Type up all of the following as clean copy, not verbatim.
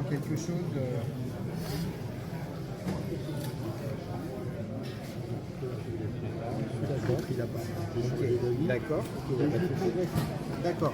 quelque chose. D'accord, il a pas. Ok, d'accord. D'accord.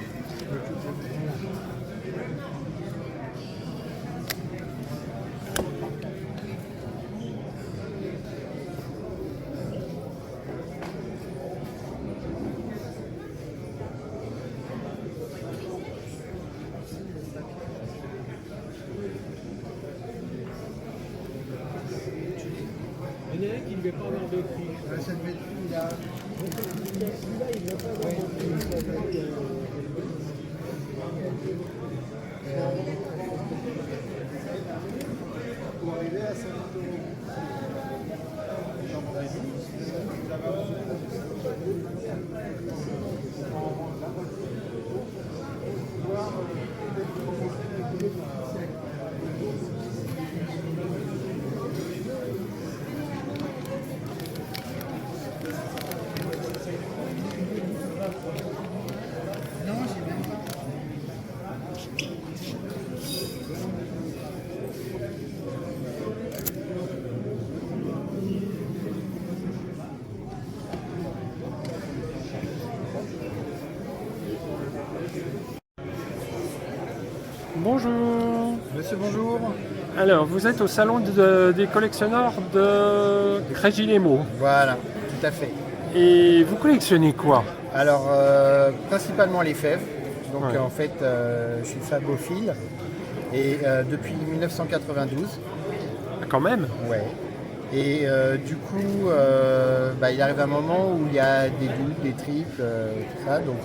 Il y en a un qui ne veut pas avoir de prix. Ça devait être celui-là. Celui-là, il ne veut pas avoir de prix. Pour arriver à 50 Non, j'ai même pas. Bonjour. Monsieur, bonjour. Alors, vous êtes au salon des collectionneurs de Crégilemo. Voilà, tout à fait. Et vous collectionnez quoi? Alors, principalement les fèves. Donc, Ouais. en fait, je suis fagophile. Et depuis 1992. Ah, quand même. Ouais. Et du coup, il arrive un moment où il y a des doutes, des tripes, tout ça. Donc,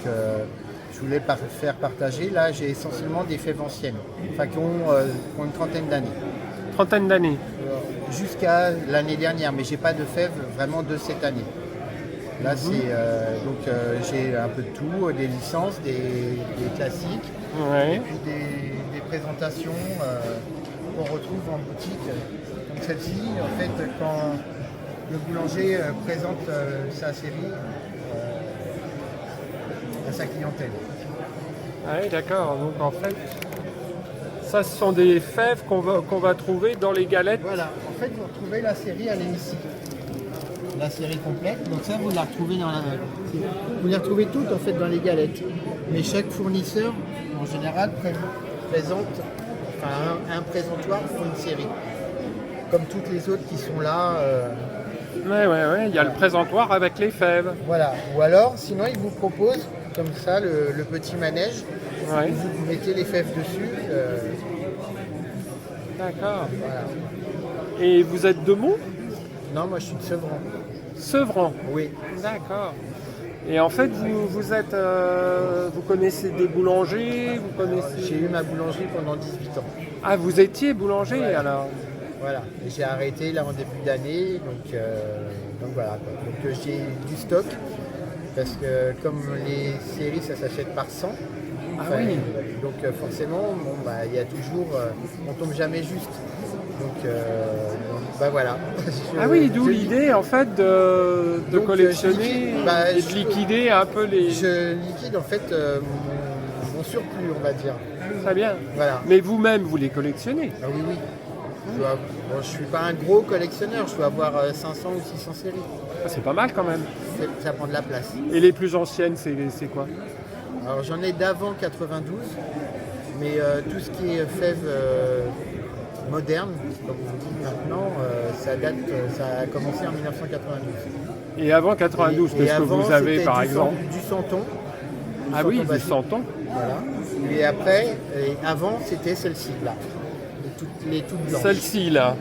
je voulais faire partager. Là, j'ai essentiellement des fèves anciennes, enfin qui ont une trentaine d'années. Trentaine d'années. Jusqu'à l'année dernière, mais j'ai pas de fèves vraiment de cette année. Là, c'est j'ai un peu de tout, des licences, des classiques, Ouais. et puis des présentations qu'on retrouve en boutique. Donc celle-ci, en fait, quand le boulanger présente sa série à sa clientèle. Ah oui, d'accord. Donc en fait, ça, ce sont des fèves qu'on va trouver dans les galettes. Voilà, en fait, vous retrouvez la série, elle est ici. La série complète, donc ça, vous la retrouvez vous les retrouvez toutes en fait dans les galettes. Mais chaque fournisseur, en général, présente un présentoir pour une série. Comme toutes les autres qui sont là. Ouais. Il y a le présentoir avec les fèves. Voilà. Ou alors, sinon, ils vous proposent comme ça le petit manège. Ouais. Vous mettez les fèves dessus. D'accord. Voilà. Et vous êtes de Mont? Non, moi je suis de Sevran. Sevran. Oui. D'accord. Et en fait, vous connaissez des boulangers, vous connaissez... J'ai eu ma boulangerie pendant 18 ans. Ah, vous étiez boulanger Ouais. alors? Voilà. Et j'ai arrêté là en début d'année. Donc voilà. Quoi. Donc j'ai du stock. Parce que comme les séries, ça s'achète par 100. Ah oui. Donc forcément, il y a toujours... on tombe jamais juste. Donc voilà. Ah oui, d'où l'idée en fait de Donc, collectionner et de liquider un peu les... Je liquide en fait mon surplus, on va dire. Très bien. Voilà. Mais vous-même, vous les collectionnez? Ah oui, oui. Je ne suis pas un gros collectionneur, je dois avoir 500 ou 600 séries. Ah, c'est pas mal quand même. Ça prend de la place. Et les plus anciennes, c'est quoi? Alors j'en ai d'avant 92, mais tout ce qui est fèves moderne, comme vous dites maintenant, ça a commencé en 1992. Et avant 92, Et qu'est-ce que avant, vous avez c'était par exemple? Du Santon. Ah oui, du basique. Santon. Voilà. Et après, avant, c'était celle-ci, là. Les toutes blanches. Celle-ci là.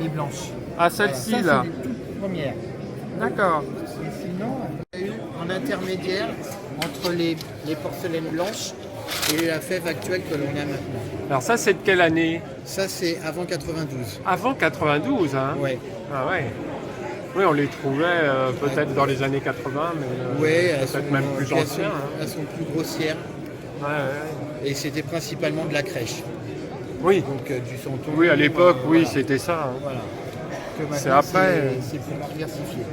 Les blanches. Ah, celle-ci Voilà. Ça, là. c'est les toutes premières. D'accord. Et sinon, il y a eu en intermédiaire entre les porcelaines blanches et la fève actuelle que l'on a maintenant. Alors ça, c'est de quelle année? Ça, c'est avant 92. Avant 92, hein? Ouais. Ah ouais. Oui, on les trouvait peut-être dans les années 80, mais Ouais, peut-être même plus anciens. Elles sont plus grossières. Ouais. Et c'était principalement de la crèche. Oui. Donc du Santon. Oui, à l'époque, oui, voilà. c'était ça. Hein. Voilà. Que C'est maintenant, après. c'est plus diversifié.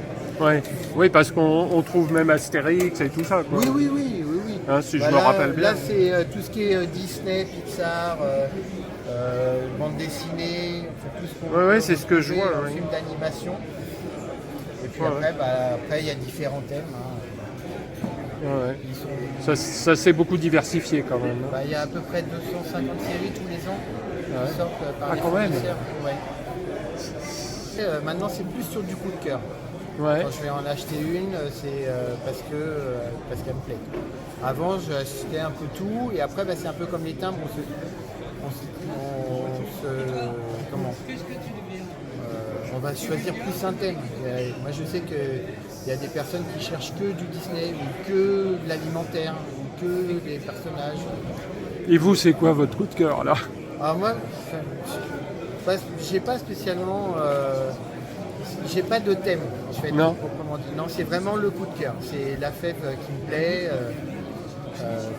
Ouais. Oui, parce qu'on trouve même Astérix et tout ça. Quoi. Oui. hein, si je me Voilà, rappelle bien. là, c'est tout ce qui est Disney, Pixar, bande dessinée, enfin, tout ce qu'on Ouais, peut c'est ce que je retrouver vois, en oui. film d'animation. Et puis Ouais, après, il y a différents thèmes. Ouais. Ils sont- Ça s'est beaucoup diversifié quand même. Hein. il y a à peu près 250 séries tous les ans qui sortent par Ah, les quand même. fournisseurs. Ouais. Maintenant, c'est plus sur du coup de cœur. Ouais. Quand je vais en acheter une, c'est parce qu'elle me plaît. Avant, j'achetais un peu tout, et après, c'est un peu comme les timbres, comment on va choisir plus un thème. Moi, je sais qu'il y a des personnes qui cherchent que du Disney, ou que de l'alimentaire, ou que des personnages. Et vous, c'est quoi votre coup de cœur là? Alors moi, j'ai pas spécialement, j'ai pas de thème. Je vais Non. dire proprement dit. Non, c'est vraiment le coup de cœur. C'est la fête qui me plaît.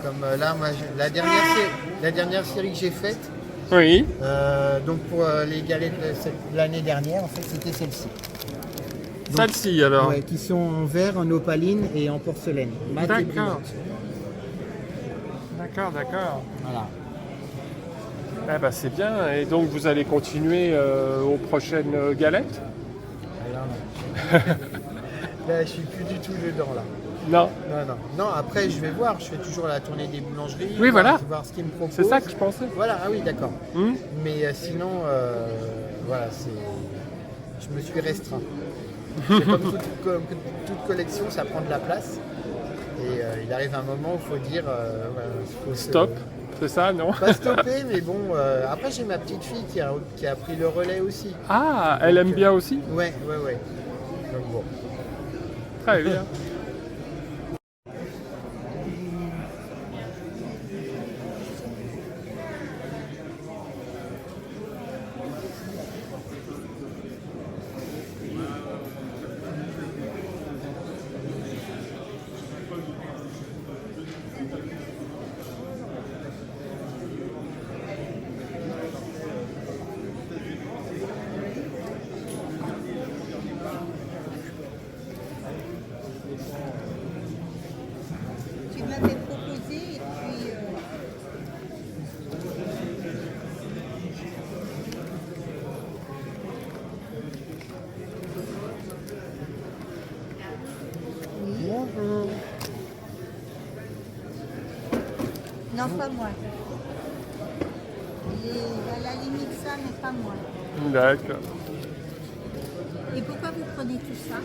Comme là, moi, la dernière série que j'ai faite, Oui. donc pour les galettes de l'année dernière, en fait, c'était celle-ci. Celle-ci alors. Ouais, qui sont en verre, en opaline et en porcelaine. Mat et D'accord. brillante. D'accord. Voilà. Eh ben, c'est bien. Et donc vous allez continuer aux prochaines galettes? Alors, non. Là, je suis plus du tout dedans là. Non. Non, après je vais voir, je fais toujours la tournée des boulangeries, Oui, voilà. voir ce qu'ils me proposent. C'est ça que je pensais. Voilà, ah oui, d'accord. Hmm. Mais sinon, voilà, je me suis restreint. C'est comme toute collection, ça prend de la place. Et il arrive un moment où il faut dire voilà, faut Stop. C'est ça, non? Pas stopper, mais bon. Après, j'ai ma petite fille qui a pris le relais aussi. Ah, elle aime bien aussi? Ouais. Donc bon. Très bien. Tu m'avais proposé et puis Bonjour. non, pas moi. À la limite ça, mais pas moi. D'accord. Et pourquoi vous prenez tout ça?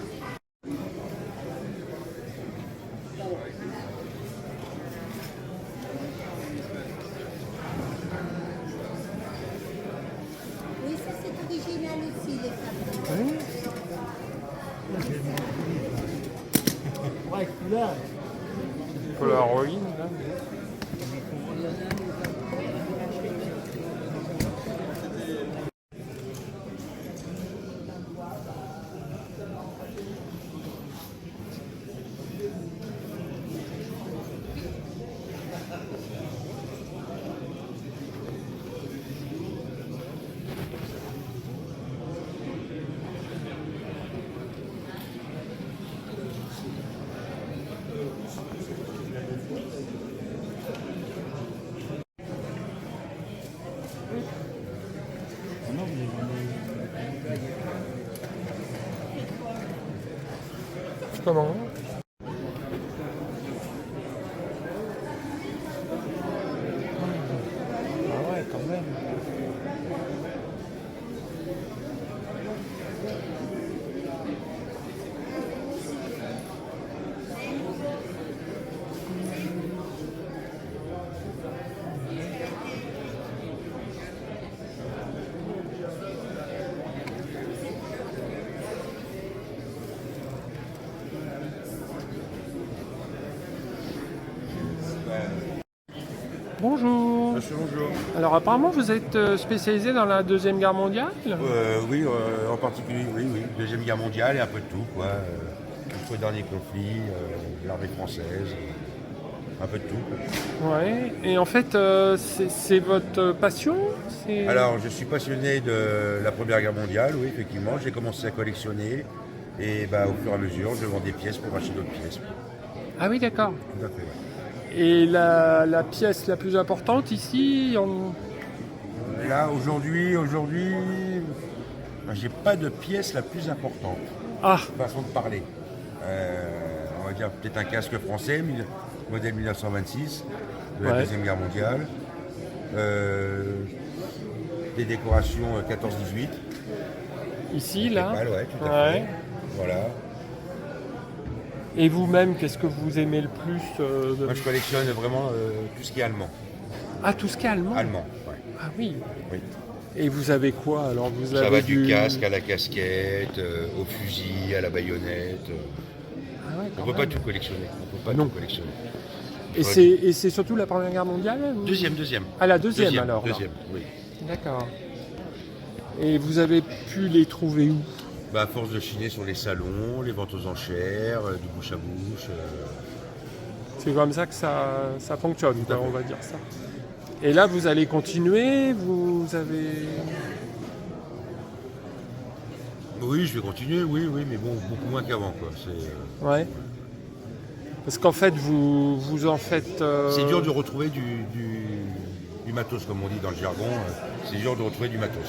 Oui, ça c'est original aussi, les tableaux. Ouais, couleur. Polaroid, là. Comment? Ah ouais, quand même. Bonjour. Monsieur, bonjour. Alors apparemment vous êtes spécialisé dans la Deuxième Guerre mondiale? Oui, en particulier, oui. Deuxième Guerre mondiale et un peu de tout, quoi. Jusqu'au dernier conflit, l'armée française, un peu de tout, quoi. Ouais. Et en fait, c'est votre passion? Alors, je suis passionné de la Première Guerre mondiale, oui, effectivement. J'ai commencé à collectionner et au fur et à mesure, je vends des pièces pour acheter d'autres pièces. Ah oui, d'accord. Tout à fait, ouais. Et la pièce la plus importante ici, Là, aujourd'hui, j'ai pas de pièce la plus importante. Ah, Façon de parler. On va dire peut-être un casque français, modèle 1926, de la Ouais. Deuxième Guerre mondiale. Des décorations 14-18. ici, là. Pas mal, ouais, tout à Ouais. fait. Voilà. Et vous-même, qu'est-ce que vous aimez le plus Moi, je collectionne vraiment tout ce qui est allemand. Ah, tout ce qui est allemand. Allemand, ouais. Ah oui. Oui. Et vous avez quoi alors? Vous Ça avez va du casque à la casquette, au fusil, à la baïonnette. Ah ouais, On quand ne peut même. pas tout collectionner. On peut pas Non. tout collectionner. Et c'est surtout la Première Guerre mondiale ou- Deuxième. Ah, la deuxième alors. là. Deuxième, oui. D'accord. Et vous avez pu les trouver où? Bah, à force de chiner sur les salons, les ventes aux enchères, du bouche à bouche. C'est comme ça que ça fonctionne, Tout à quoi, fait. on va dire ça. Et là, vous allez continuer, vous avez... Oui, je vais continuer, oui, mais bon, beaucoup moins qu'avant, quoi. Ouais. Parce qu'en fait, vous en faites... C'est dur de retrouver du matos, comme on dit dans le jargon. C'est dur de retrouver du matos.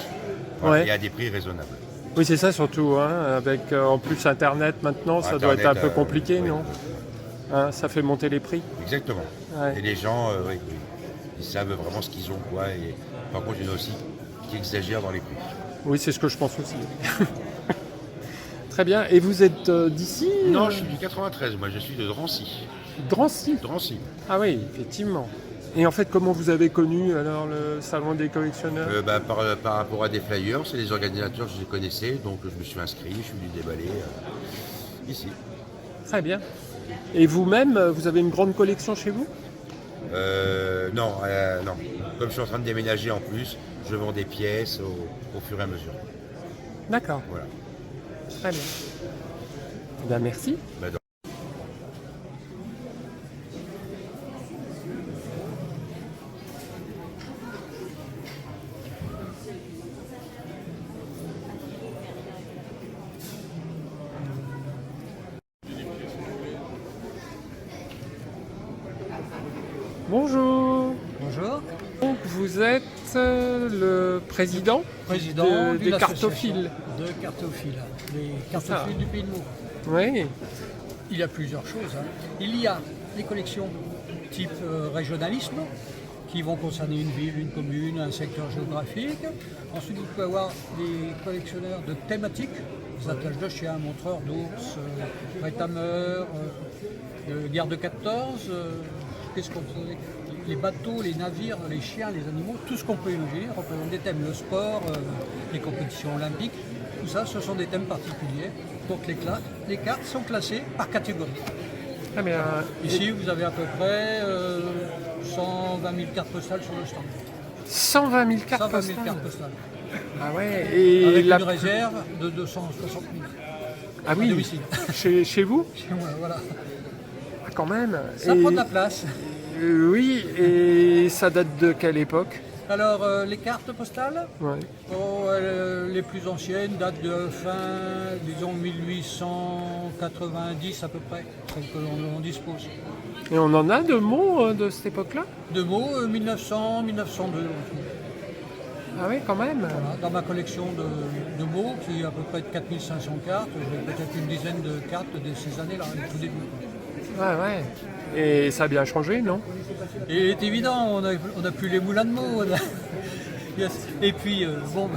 Voilà, Ouais. et à des prix raisonnables. Oui, c'est ça surtout, hein, avec en plus Internet maintenant, ça doit être un Internet, peu compliqué, oui. non? Hein, ça fait monter les prix. Exactement. Ouais. Et les gens, oui, ils savent vraiment ce qu'ils ont, quoi. Et par contre, il y en a aussi qui exagèrent dans les prix. Oui, c'est ce que je pense aussi. Très bien. Et vous êtes d'ici? Non, je suis du 93, moi je suis de Drancy. Drancy. Drancy. Ah oui, effectivement. Et en fait, comment vous avez connu alors le salon des collectionneurs? Par rapport à des flyers, c'est les organisateurs, je les connaissais, donc je me suis inscrit, je suis venu déballer ici. Très bien. Et vous-même, vous avez une grande collection chez vous? Non. Comme je suis en train de déménager en plus, je vends des pièces au fur et à mesure. D'accord. Voilà. Très bien. Eh bien, merci. Bah, donc, Bonjour. Bonjour, Donc, vous êtes le président, président des d'une association cartophiles. de cartophiles, les ça. cartophiles du Pays de Meaux. Oui. Il y a plusieurs choses. Il y a les collections type régionalisme qui vont concerner une ville, une commune, un secteur géographique. Ensuite, vous pouvez avoir des collectionneurs de thématiques, des attaches de chiens, montreurs d'ours, rétameurs, guerre de 14, qu'est-ce qu'on peut... Les bateaux, les navires, les chiens, les animaux, tout ce qu'on peut imaginer représente des thèmes, le sport, les compétitions olympiques, tout ça, ce sont des thèmes particuliers. Donc les cartes sont classées par catégorie. Très bien. Ici, vous avez à peu près 120 000 cartes postales sur le stand. 120 000 cartes 120 000 postales. cartes postales. Ah ouais. Et Avec la une réserve de 260 000. Ah à oui. domicile. Chez vous? Chez moi, voilà. Ah, quand même. Ça prend de la place. Oui. Et ça date de quelle époque? Alors, les cartes postales, Ouais. les plus anciennes datent de fin, disons 1890 à peu près, celles que l'on dispose. Et on en a de mots de cette époque-là? De mots, 1900, 1902. Ah oui, quand même. Voilà. Dans ma collection de mots, qui est à peu près de 4500 cartes, j'ai peut-être une dizaine de cartes de ces années-là, du tout début. Ouais, ouais. Et ça a bien changé, non? Et il est évident, on n'a plus les moulins de mots. Et puis, bon,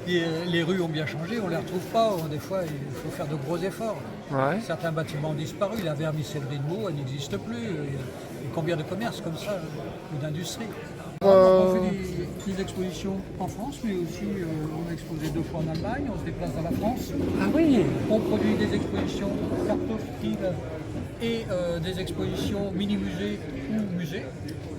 les rues ont bien changé, on ne les retrouve pas. Des fois, il faut faire de gros efforts. Ouais. Certains bâtiments ont disparu, la vermicellerie de mots, elle n'existe plus. Et combien de commerces comme ça, ou d'industries. On fait des expositions en France, mais aussi on a exposé 2 fois en Allemagne, on se déplace dans la France. Ah oui. On produit des expositions cartophiles et des expositions mini-musées ou musées.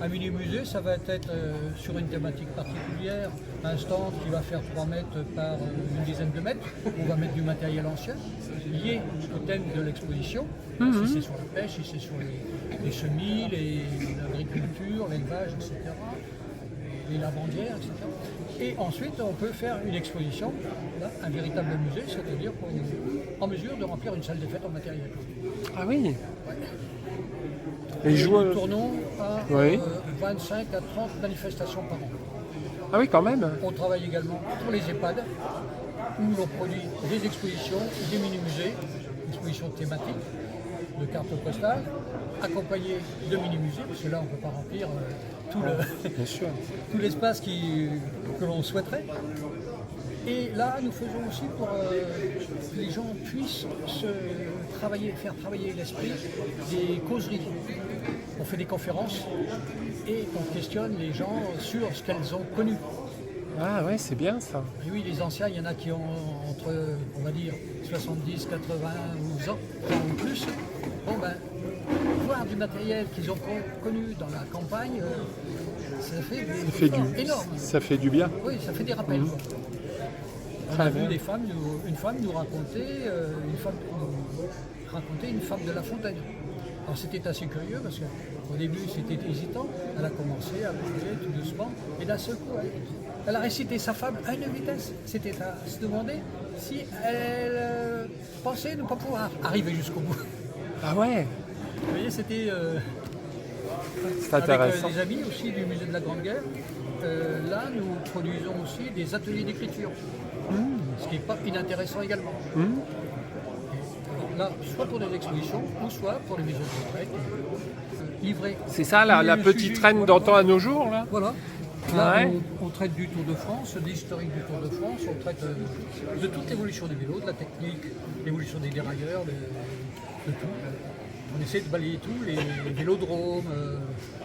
Un mini-musée, ça va être sur une thématique particulière, un stand qui va faire 3 mètres par une dizaine de mètres. On va mettre du matériel ancien lié au thème de l'exposition. Si c'est sur la pêche, si c'est sur les semis, l'agriculture, l'élevage, etc. Les lavandières, etc. Et ensuite, on peut faire une exposition, là, un véritable musée, c'est-à-dire qu'on est en mesure de remplir une salle des fêtes en matériel. Ah oui. Et ils jouent. nous tournons à Oui. 25 à 30 manifestations par an. Ah oui, quand même. On travaille également pour les EHPAD, où l'on produit des expositions, des mini-musées, expositions thématiques, de cartes postales, accompagnées de mini-musées, parce que là on ne peut pas remplir Bien sûr. tout l'espace que l'on souhaiterait. Et là, nous faisons aussi pour que les gens puissent faire travailler l'esprit des causeries. On fait des conférences et on questionne les gens sur ce qu'elles ont connu. Ah ouais, c'est bien ça. Et oui, les anciens, il y en a qui ont entre, on va dire, 70, 80 ans ou plus. Bon ben, voir du matériel qu'ils ont connu dans la campagne, ça fait des efforts énormes. Ça fait du bien. Oui, ça fait des rappels. Quoi. On a vu des femmes, une femme nous raconter, une femme de La Fontaine. Alors c'était assez curieux parce qu'au début c'était hésitant, elle a commencé à bouger tout doucement et d'un seul coup elle a récité sa fable à une vitesse. C'était à se demander si elle pensait ne pas pouvoir arriver jusqu'au bout. Ah ouais, Vous voyez, c'était c'est avec intéressant. des amis aussi du musée de la Grande Guerre. Là nous produisons aussi des ateliers d'écriture, ce qui n'est pas inintéressant également. Là, soit pour des expositions, ou soit pour les maisons de retraite, livrées. C'est ça la petite traîne d'antan à nos jours là. Voilà. Là, Ouais. on traite du Tour de France, de l'historique du Tour de France, on traite de toute l'évolution du vélo, de la technique, l'évolution des dérailleurs, de tout. On essaie de balayer tout, les vélodromes.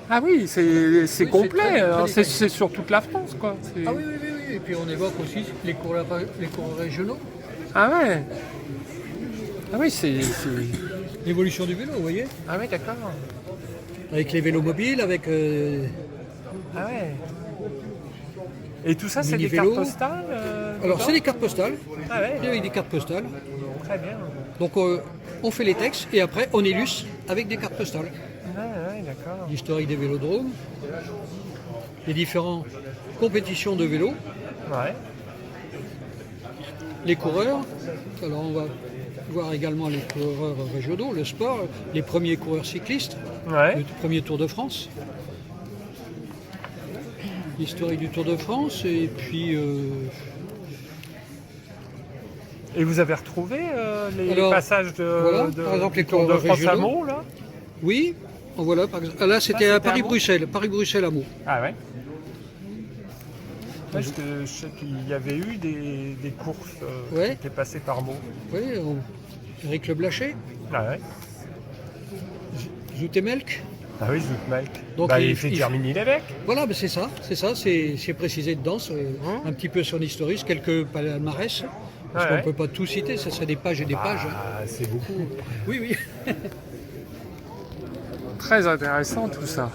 Ah oui, c'est c'est complet, très hein, détaillé. c'est sur toute la France quoi. C'est- Ah oui, oui, oui, oui. Et puis on évoque aussi les coureurs régionaux, Ah ouais. Ah oui, c'est. l'évolution du vélo, vous voyez, Ah ouais, d'accord. avec les vélos mobiles, avec Ah ouais. Et tout ça, c'est des Mini-vélo. cartes postales alors dedans c'est des cartes postales, Ah ouais, avec des cartes postales. très bien. Donc on fait les textes et après on illustre avec des cartes postales. Ouais, d'accord. L'historique des vélodromes, les différentes compétitions de vélo, Ouais. les coureurs. Alors on va voir également les coureurs régionaux, le sport, les premiers coureurs cyclistes, Ouais. le premier Tour de France, l'historique du Tour de France et puis Et vous avez retrouvé les Alors, passages voilà, par exemple, les du Tour de coureurs France à régionaux. Meaux, là oui, voilà par exemple. Ah, là c'était c'était à à Paris-Bruxelles, Paris-Bruxelles à Meaux. Ah ouais. Parce que je sais qu'il y avait eu des courses Ouais. qui étaient passées par Meaux. Oui, Eric Le Blachet, Ah ouais. Zoutemelk. Ah oui, Zoutmelk. Donc, Bah, il- il fait il- Germigny l'évêque. Voilà, ben c'est ça, c'est précisé dedans, un petit peu son historique, quelques palmarès, parce Ouais, qu'on ne ouais. peut pas tout citer, ça serait des pages et des pages. Ah, c'est beaucoup. Oui, oui. Très intéressant tout ça.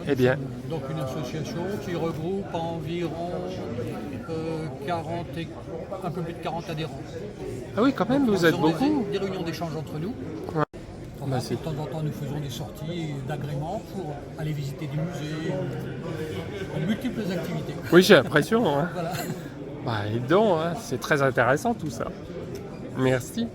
Eh bien, Donc une association qui regroupe environ 40 un peu plus de 40 adhérents. ah oui, quand même, vous êtes Nous faisons beaucoup. des réunions d'échange entre nous. Ouais. Voilà, Bah, c'est- de temps en temps, nous faisons des sorties d'agrément pour aller visiter des musées, multiples activités. Oui, j'ai l'impression. Hein. Voilà. Bah, dis donc, hein, c'est très intéressant tout ça. Merci.